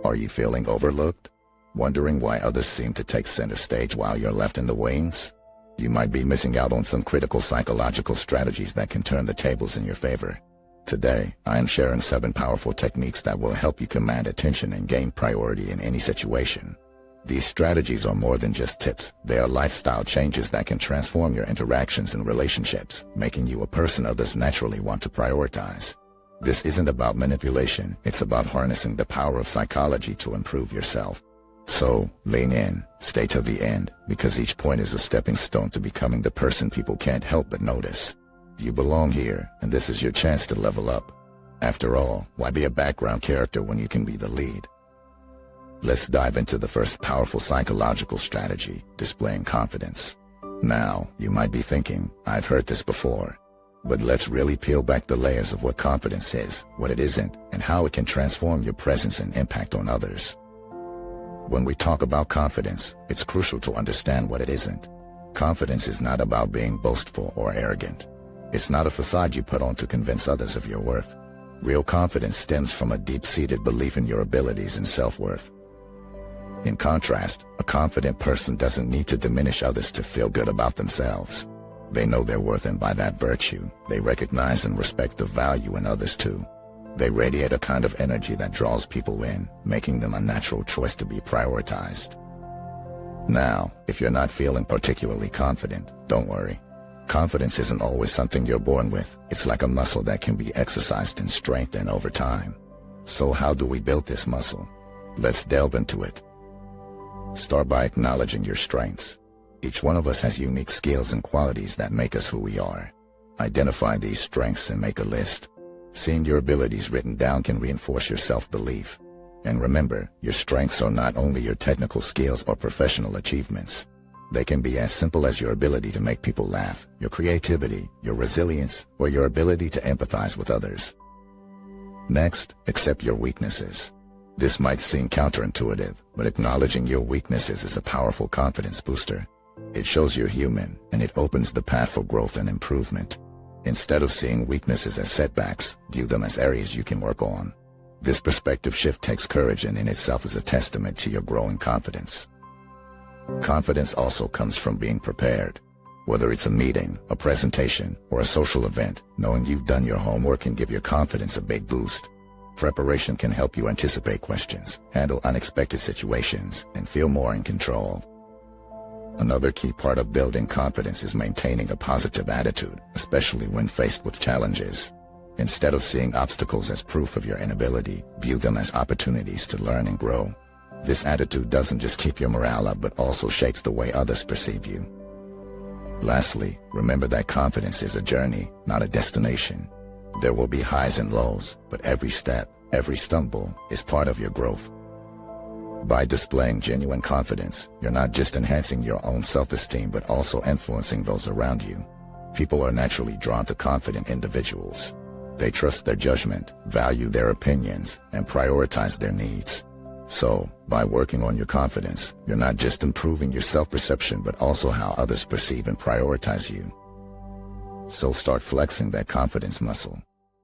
Are you feeling overlooked? Wondering why others seem to take center stage while you're left in the wings? You might be missing out on some critical psychological strategies that can turn the tables in your favor. Today, I am sharing 7 powerful techniques that will help you command attention and gain priority in any situation. These strategies are more than just tips. They are lifestyle changes that can transform your interactions and relationships, making you a person others naturally want to prioritize. This isn't about manipulation, it's about harnessing the power of psychology to improve yourself. So, lean in, stay to the end, because each point is a stepping stone to becoming the person people can't help but notice. You belong here, and this is your chance to level up. After all, why be a background character when you can be the lead? Let's dive into the first powerful psychological strategy, displaying confidence. Now, you might be thinking, I've heard this before. But let's really peel back the layers of what confidence is, what it isn't, and how it can transform your presence and impact on others. When we talk about confidence, it's crucial to understand what it isn't. Confidence is not about being boastful or arrogant. It's not a facade you put on to convince others of your worth. Real confidence stems from a deep-seated belief in your abilities and self-worth. In contrast, a confident person doesn't need to diminish others to feel good about themselves. They know their worth, and by that virtue, they recognize and respect the value in others too. They radiate a kind of energy that draws people in, making them a natural choice to be prioritized. Now, if you're not feeling particularly confident, don't worry. Confidence isn't always something you're born with. It's like a muscle that can be exercised and strengthened over time. So how do we build this muscle? Let's delve into it. Start by acknowledging your strengths. Each one of us has unique skills and qualities that make us who we are. Identify these strengths and make a list. Seeing your abilities written down can reinforce your self-belief. And remember, your strengths are not only your technical skills or professional achievements. They can be as simple as your ability to make people laugh, your creativity, your resilience, or your ability to empathize with others. Next, accept your weaknesses. This might seem counterintuitive, but acknowledging your weaknesses is a powerful confidence booster. It shows you're human, and it opens the path for growth and improvement. Instead of seeing weaknesses as setbacks, view them as areas you can work on. This perspective shift takes courage and in itself is a testament to your growing confidence. Confidence also comes from being prepared. Whether it's a meeting, a presentation, or a social event, knowing you've done your homework can give your confidence a big boost. Preparation can help you anticipate questions, handle unexpected situations, and feel more in control. Another key part of building confidence is maintaining a positive attitude, especially when faced with challenges. Instead of seeing obstacles as proof of your inability, view them as opportunities to learn and grow. This attitude doesn't just keep your morale up but also shapes the way others perceive you. Lastly, remember that confidence is a journey, not a destination. There will be highs and lows, but every step, every stumble, is part of your growth. By displaying genuine confidence, you're not just enhancing your own self-esteem but also influencing those around you. People are naturally drawn to confident individuals. They trust their judgment, value their opinions, and prioritize their needs. So, by working on your confidence, you're not just improving your self-perception but also how others perceive and prioritize you. So start flexing that confidence muscle.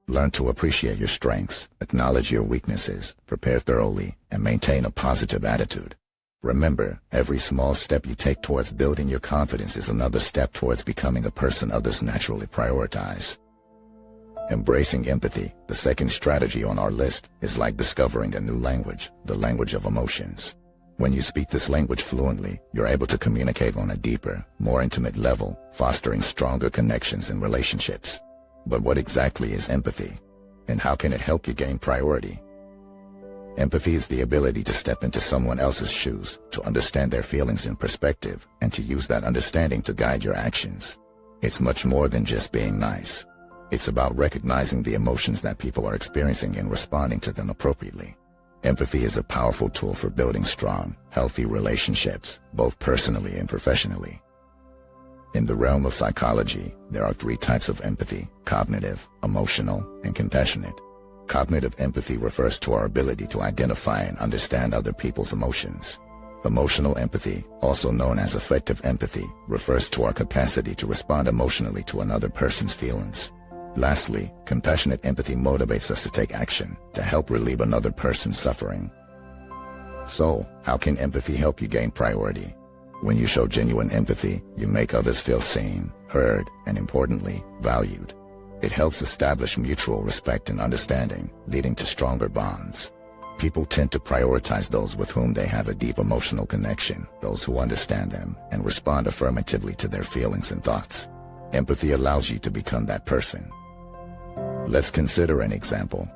Learn to appreciate your strengths, acknowledge your weaknesses, prepare thoroughly, and maintain a positive attitude. Remember, every small step you take towards building your confidence is another step towards becoming a person others naturally prioritize. Embracing empathy, the second strategy on our list, is like discovering a new language, the language of emotions. When you speak this language fluently, you're able to communicate on a deeper, more intimate level, fostering stronger connections and relationships. But what exactly is empathy? And how can it help you gain priority? Empathy is the ability to step into someone else's shoes, to understand their feelings and perspective, and to use that understanding to guide your actions. It's much more than just being nice. It's about recognizing the emotions that people are experiencing and responding to them appropriately. Empathy is a powerful tool for building strong, healthy relationships, both personally and professionally. In the realm of psychology, there are 3 types of empathy: cognitive, emotional, and compassionate. Cognitive empathy refers to our ability to identify and understand other people's emotions. Emotional empathy, also known as affective empathy, refers to our capacity to respond emotionally to another person's feelings. Lastly, compassionate empathy motivates us to take action, to help relieve another person's suffering. So, how can empathy help you gain priority? When you show genuine empathy, you make others feel seen, heard, and importantly, valued. It helps establish mutual respect and understanding, leading to stronger bonds. People tend to prioritize those with whom they have a deep emotional connection, those who understand them, and respond affirmatively to their feelings and thoughts. Empathy allows you to become that person. Let's consider an example.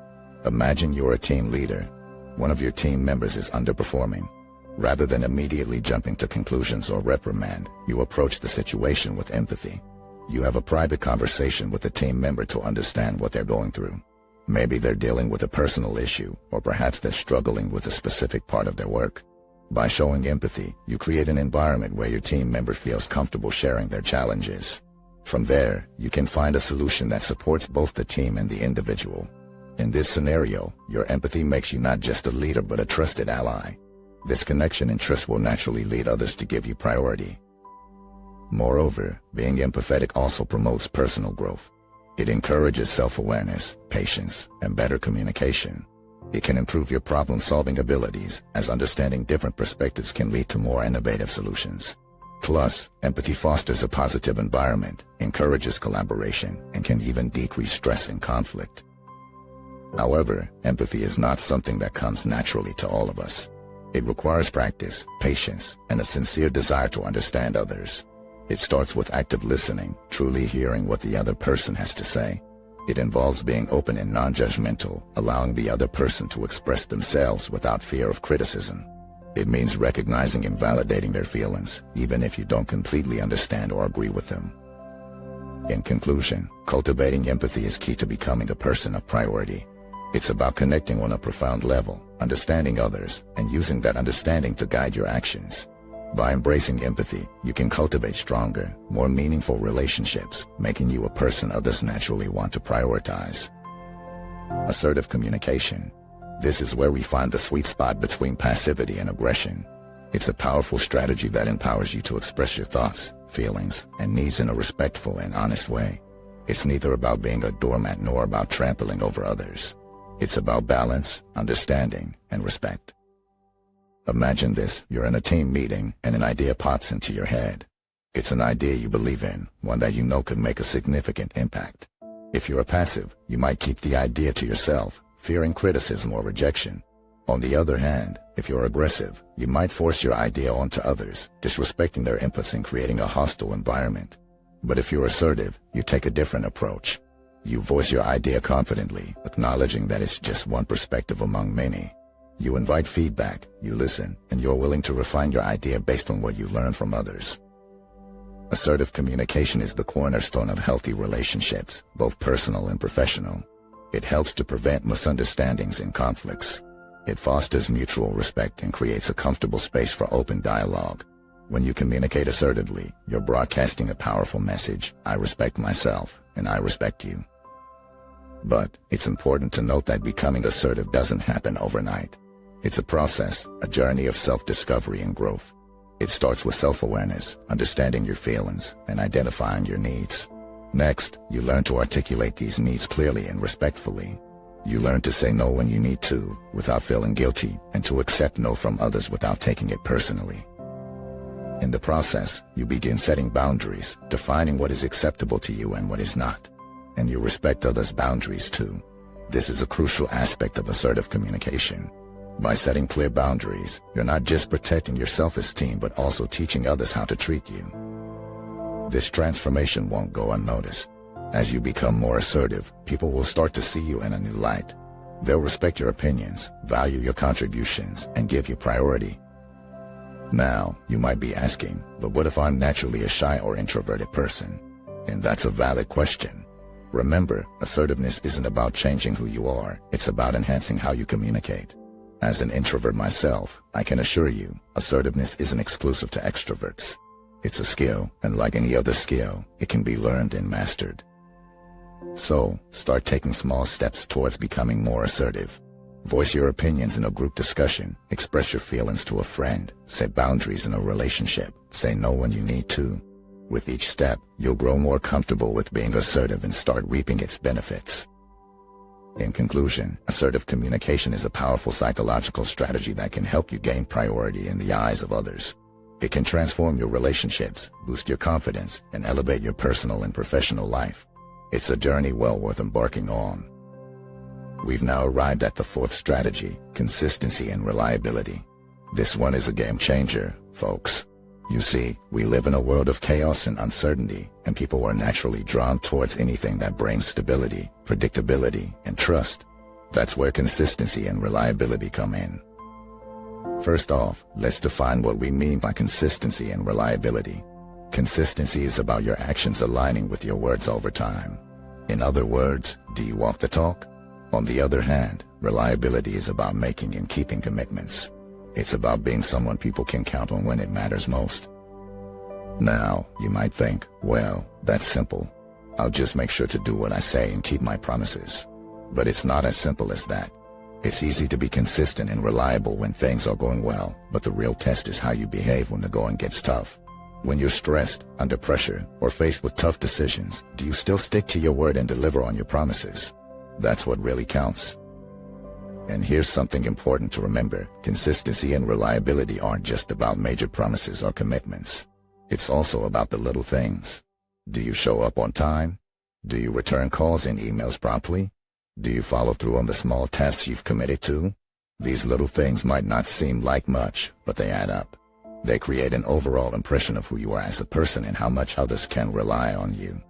Imagine you're a team leader. One of your team members is underperforming. Rather than immediately jumping to conclusions or reprimand, you approach the situation with empathy. You have a private conversation with the team member to understand what they're going through. Maybe they're dealing with a personal issue, or perhaps they're struggling with a specific part of their work. By showing empathy, you create an environment where your team member feels comfortable sharing their challenges. From there, you can find a solution that supports both the team and the individual. In this scenario, your empathy makes you not just a leader but a trusted ally. This connection and trust will naturally lead others to give you priority. Moreover, being empathetic also promotes personal growth. It encourages self-awareness, patience, and better communication. It can improve your problem-solving abilities, as understanding different perspectives can lead to more innovative solutions. Plus, empathy fosters a positive environment, encourages collaboration, and can even decrease stress and conflict. However, empathy is not something that comes naturally to all of us. It requires practice, patience, and a sincere desire to understand others. It starts with active listening, truly hearing what the other person has to say. It involves being open and non-judgmental, allowing the other person to express themselves without fear of criticism. It means recognizing and validating their feelings, even if you don't completely understand or agree with them. In conclusion, cultivating empathy is key to becoming a person of priority. It's about connecting on a profound level, understanding others, and using that understanding to guide your actions. By embracing empathy, you can cultivate stronger, more meaningful relationships, making you a person others naturally want to prioritize. Assertive communication. This is where we find the sweet spot between passivity and aggression. It's a powerful strategy that empowers you to express your thoughts, feelings, and needs in a respectful and honest way. It's neither about being a doormat nor about trampling over others. It's about balance, understanding, and respect. Imagine this, you're in a team meeting and an idea pops into your head. It's an idea you believe in, one that you know could make a significant impact. If you're a passive, you might keep the idea to yourself, fearing criticism or rejection. On the other hand, if you're aggressive, you might force your idea onto others, disrespecting their inputs and creating a hostile environment. But if you're assertive, you take a different approach. You voice your idea confidently, acknowledging that it's just one perspective among many. You invite feedback, you listen, and you're willing to refine your idea based on what you learn from others. Assertive communication is the cornerstone of healthy relationships, both personal and professional. It helps to prevent misunderstandings and conflicts. It fosters mutual respect and creates a comfortable space for open dialogue. When you communicate assertively, you're broadcasting a powerful message: I respect myself, and I respect you. But it's important to note that becoming assertive doesn't happen overnight. It's a process, a journey of self-discovery and growth. It starts with self-awareness, understanding your feelings, and identifying your needs. Next, you learn to articulate these needs clearly and respectfully. You learn to say no when you need to, without feeling guilty, and to accept no from others without taking it personally. In the process, you begin setting boundaries, defining what is acceptable to you and what is not. And you respect others' boundaries too. This is a crucial aspect of assertive communication. By setting clear boundaries, you're not just protecting your self-esteem but also teaching others how to treat you. This transformation won't go unnoticed. As you become more assertive, people will start to see you in a new light. They'll respect your opinions, value your contributions, and give you priority. Now, you might be asking, but what if I'm naturally a shy or introverted person? And that's a valid question. Remember, assertiveness isn't about changing who you are, it's about enhancing how you communicate. As an introvert myself, I can assure you, assertiveness isn't exclusive to extroverts. It's a skill, and like any other skill, it can be learned and mastered. So, start taking small steps towards becoming more assertive. Voice your opinions in a group discussion, express your feelings to a friend, set boundaries in a relationship, say no when you need to. With each step, you'll grow more comfortable with being assertive and start reaping its benefits. In conclusion, assertive communication is a powerful psychological strategy that can help you gain priority in the eyes of others. It can transform your relationships, boost your confidence, and elevate your personal and professional life. It's a journey well worth embarking on. We've now arrived at the fourth strategy, consistency and reliability. This one is a game changer, folks. You see, we live in a world of chaos and uncertainty, and people are naturally drawn towards anything that brings stability, predictability, and trust. That's where consistency and reliability come in. First off, let's define what we mean by consistency and reliability. Consistency is about your actions aligning with your words over time. In other words, do you walk the talk? On the other hand, reliability is about making and keeping commitments. It's about being someone people can count on when it matters most. Now, you might think, well, that's simple. I'll just make sure to do what I say and keep my promises. But it's not as simple as that. It's easy to be consistent and reliable when things are going well, but the real test is how you behave when the going gets tough. When you're stressed, under pressure, or faced with tough decisions, do you still stick to your word and deliver on your promises? That's what really counts. And here's something important to remember. Consistency and reliability aren't just about major promises or commitments. It's also about the little things. Do you show up on time? Do you return calls and emails promptly? Do you follow through on the small tasks you've committed to? These little things might not seem like much, but they add up. They create an overall impression of who you are as a person and how much others can rely on you.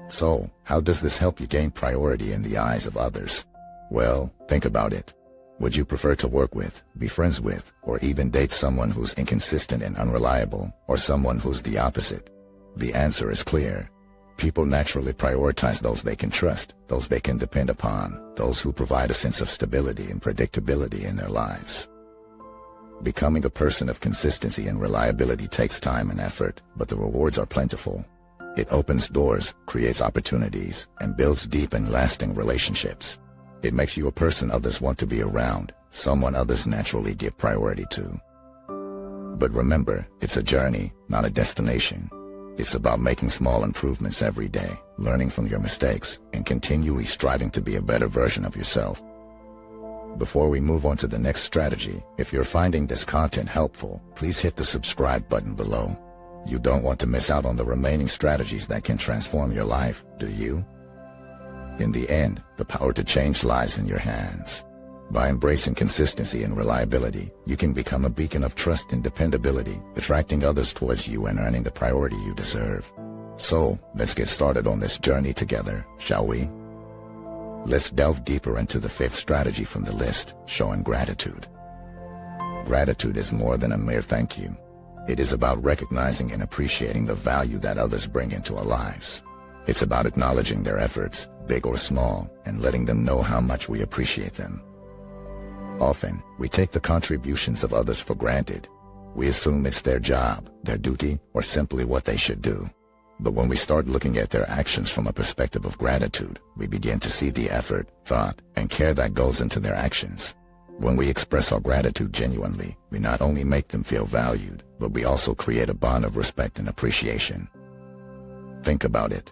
So, how does this help you gain priority in the eyes of others? Well, think about it. Would you prefer to work with, be friends with, or even date someone who's inconsistent and unreliable, or someone who's the opposite? The answer is clear. People naturally prioritize those they can trust, those they can depend upon, those who provide a sense of stability and predictability in their lives. Becoming a person of consistency and reliability takes time and effort, but the rewards are plentiful. It opens doors, creates opportunities, and builds deep and lasting relationships. It makes you a person others want to be around, someone others naturally give priority to. But remember, it's a journey, not a destination. It's about making small improvements every day, learning from your mistakes, and continually striving to be a better version of yourself. Before we move on to the next strategy, if you're finding this content helpful, please hit the subscribe button below. You don't want to miss out on the remaining strategies that can transform your life, do you? In the end, the power to change lies in your hands. By embracing consistency and reliability, you can become a beacon of trust and dependability, attracting others towards you and earning the priority you deserve. So, let's get started on this journey together, shall we? Let's delve deeper into the fifth strategy from the list, showing gratitude. Gratitude is more than a mere thank you. It is about recognizing and appreciating the value that others bring into our lives. It's about acknowledging their efforts, big or small, and letting them know how much we appreciate them. Often, we take the contributions of others for granted. We assume it's their job, their duty, or simply what they should do. But when we start looking at their actions from a perspective of gratitude, we begin to see the effort, thought, and care that goes into their actions. When we express our gratitude genuinely, we not only make them feel valued, but we also create a bond of respect and appreciation. Think about it.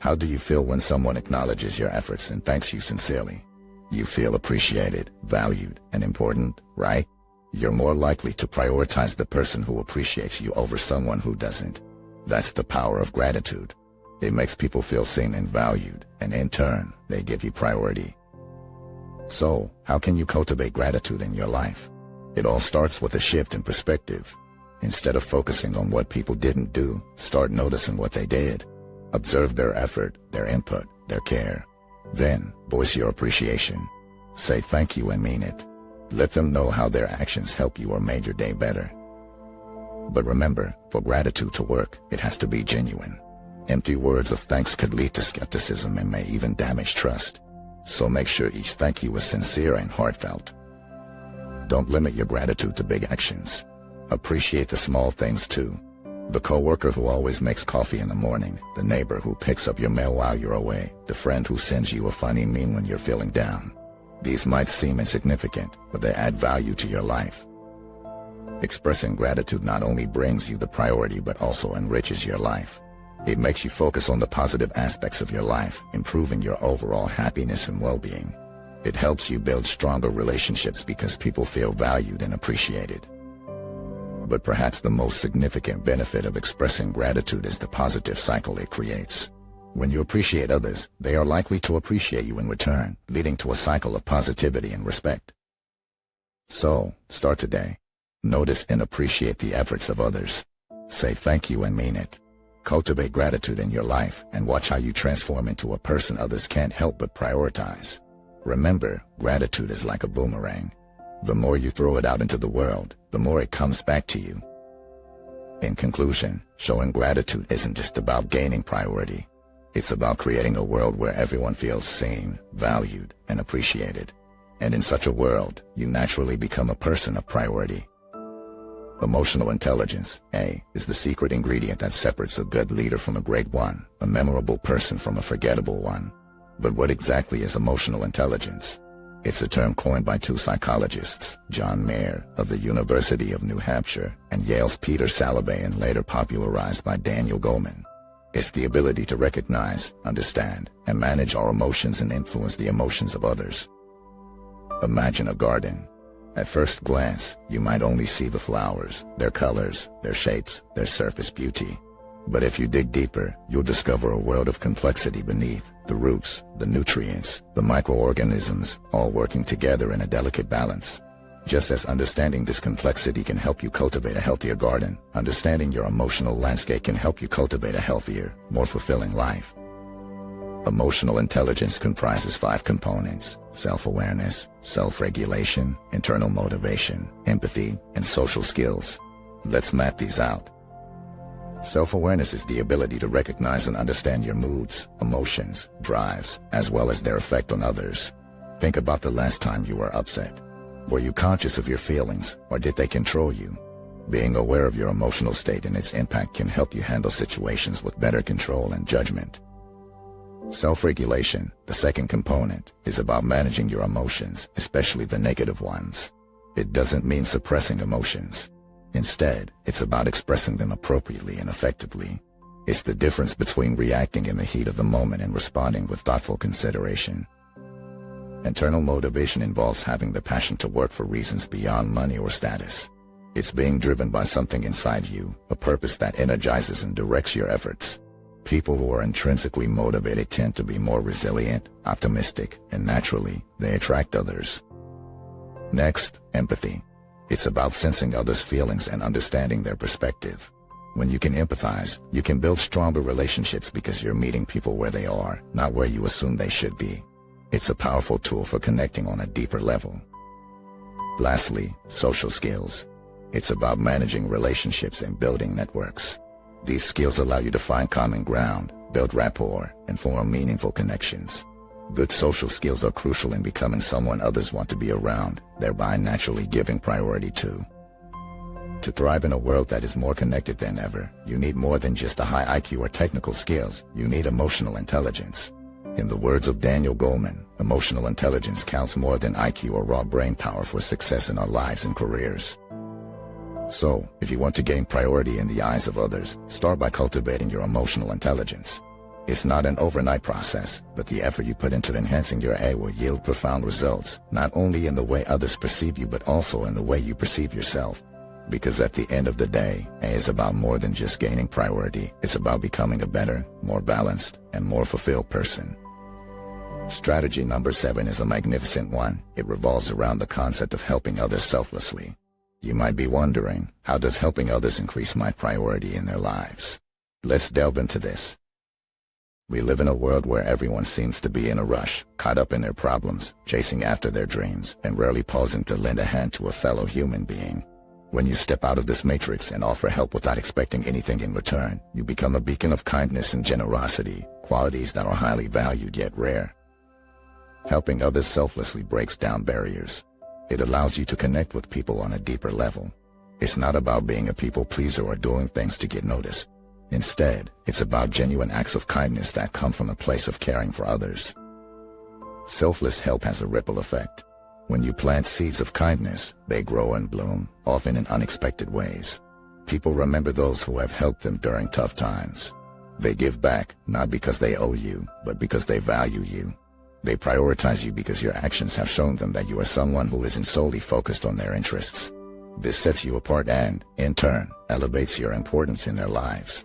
How do you feel when someone acknowledges your efforts and thanks you sincerely? You feel appreciated, valued, and important, right? You're more likely to prioritize the person who appreciates you over someone who doesn't. That's the power of gratitude. It makes people feel seen and valued, and in turn, they give you priority. So, how can you cultivate gratitude in your life? It all starts with a shift in perspective. Instead of focusing on what people didn't do, start noticing what they did. Observe their effort, their input, their care. Then, voice your appreciation. Say thank you and mean it. Let them know how their actions help you or made your day better. But remember, for gratitude to work, it has to be genuine. Empty words of thanks could lead to skepticism and may even damage trust. So make sure each thank you is sincere and heartfelt. Don't limit your gratitude to big actions. Appreciate the small things too. The coworker who always makes coffee in the morning, the neighbor who picks up your mail while you're away, the friend who sends you a funny meme when you're feeling down. These might seem insignificant, but they add value to your life. Expressing gratitude not only brings you the priority but also enriches your life. It makes you focus on the positive aspects of your life, improving your overall happiness and well-being. It helps you build stronger relationships because people feel valued and appreciated. But perhaps the most significant benefit of expressing gratitude is the positive cycle it creates. When you appreciate others, they are likely to appreciate you in return, leading to a cycle of positivity and respect. So, start today. Notice and appreciate the efforts of others. Say thank you and mean it. Cultivate gratitude in your life and watch how you transform into a person others can't help but prioritize. Remember, gratitude is like a boomerang. The more you throw it out into the world, the more it comes back to you. In conclusion, showing gratitude isn't just about gaining priority. It's about creating a world where everyone feels seen, valued, and appreciated. And in such a world, you naturally become a person of priority. Emotional intelligence, A, is the secret ingredient that separates a good leader from a great one, a memorable person from a forgettable one. But what exactly is emotional intelligence? It's a term coined by two psychologists, John Mayer of the University of New Hampshire and Yale's Peter Salovey, and later popularized by Daniel Goleman. It's the ability to recognize, understand, and manage our emotions and influence the emotions of others. Imagine a garden. At first glance, you might only see the flowers, their colors, their shapes, their surface beauty. But if you dig deeper, you'll discover a world of complexity beneath: the roots, the nutrients, the microorganisms, all working together in a delicate balance. Just as understanding this complexity can help you cultivate a healthier garden, understanding your emotional landscape can help you cultivate a healthier, more fulfilling life. Emotional intelligence comprises 5 components: self-awareness, self-regulation, internal motivation, empathy, and social skills. Let's map these out. Self-awareness is the ability to recognize and understand your moods, emotions, drives, as well as their effect on others. Think about the last time you were upset. Were you conscious of your feelings, or did they control you? Being aware of your emotional state and its impact can help you handle situations with better control and judgment. Self-regulation, the second component, is about managing your emotions, especially the negative ones. It doesn't mean suppressing emotions. Instead, it's about expressing them appropriately and effectively. It's the difference between reacting in the heat of the moment and responding with thoughtful consideration. Internal motivation involves having the passion to work for reasons beyond money or status. It's being driven by something inside you, a purpose that energizes and directs your efforts. People who are intrinsically motivated tend to be more resilient, optimistic, and naturally, they attract others. Next, empathy. It's about sensing others' feelings and understanding their perspective. When you can empathize, you can build stronger relationships because you're meeting people where they are, not where you assume they should be. It's a powerful tool for connecting on a deeper level. Lastly, social skills. It's about managing relationships and building networks. These skills allow you to find common ground, build rapport, and form meaningful connections. Good social skills are crucial in becoming someone others want to be around, thereby naturally giving priority to. To thrive in a world that is more connected than ever, you need more than just a high IQ or technical skills. You need emotional intelligence. In the words of Daniel Goleman, emotional intelligence counts more than IQ or raw brain power for success in our lives and careers. So, if you want to gain priority in the eyes of others, start by cultivating your emotional intelligence. It's not an overnight process, but the effort you put into enhancing your A will yield profound results, not only in the way others perceive you but also in the way you perceive yourself. Because at the end of the day, A is about more than just gaining priority. It's about becoming a better, more balanced, and more fulfilled person. Strategy number 7 is a magnificent one. It revolves around the concept of helping others selflessly. You might be wondering, how does helping others increase my priority in their lives? Let's delve into this. We live in a world where everyone seems to be in a rush, caught up in their problems, chasing after their dreams, and rarely pausing to lend a hand to a fellow human being. When you step out of this matrix and offer help without expecting anything in return, you become a beacon of kindness and generosity, qualities that are highly valued yet rare. Helping others selflessly breaks down barriers. It allows you to connect with people on a deeper level. It's not about being a people pleaser or doing things to get noticed. Instead, it's about genuine acts of kindness that come from a place of caring for others. Selfless help has a ripple effect. When you plant seeds of kindness, they grow and bloom, often in unexpected ways. People remember those who have helped them during tough times. They give back, not because they owe you, but because they value you. They prioritize you because your actions have shown them that you are someone who isn't solely focused on their interests. This sets you apart and, in turn, elevates your importance in their lives.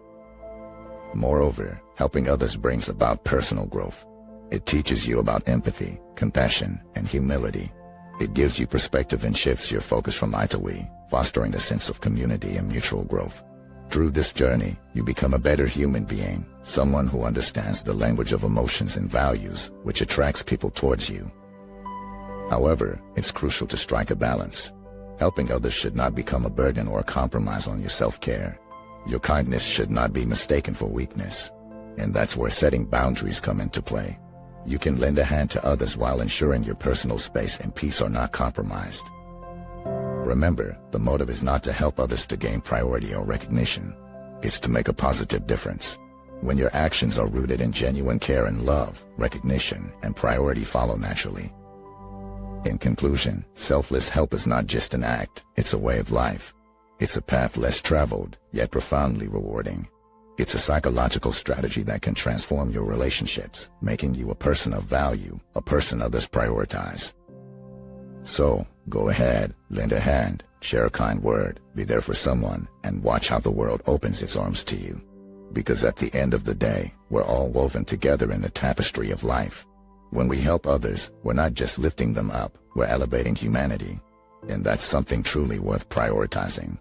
Moreover, helping others brings about personal growth. It teaches you about empathy, compassion, and humility. It gives you perspective and shifts your focus from I to we, fostering a sense of community and mutual growth. Through this journey, you become a better human being, someone who understands the language of emotions and values, which attracts people towards you. However, it's crucial to strike a balance. Helping others should not become a burden or a compromise on your self-care. Your kindness should not be mistaken for weakness. And that's where setting boundaries come into play. You can lend a hand to others while ensuring your personal space and peace are not compromised. Remember, the motive is not to help others to gain priority or recognition. It's to make a positive difference. When your actions are rooted in genuine care and love, recognition and priority follow naturally. In conclusion, selfless help is not just an act, it's a way of life. It's a path less traveled, yet profoundly rewarding. It's a psychological strategy that can transform your relationships, making you a person of value, a person others prioritize. So, go ahead, lend a hand, share a kind word, be there for someone, and watch how the world opens its arms to you. Because at the end of the day, we're all woven together in the tapestry of life. When we help others, we're not just lifting them up, we're elevating humanity. And that's something truly worth prioritizing.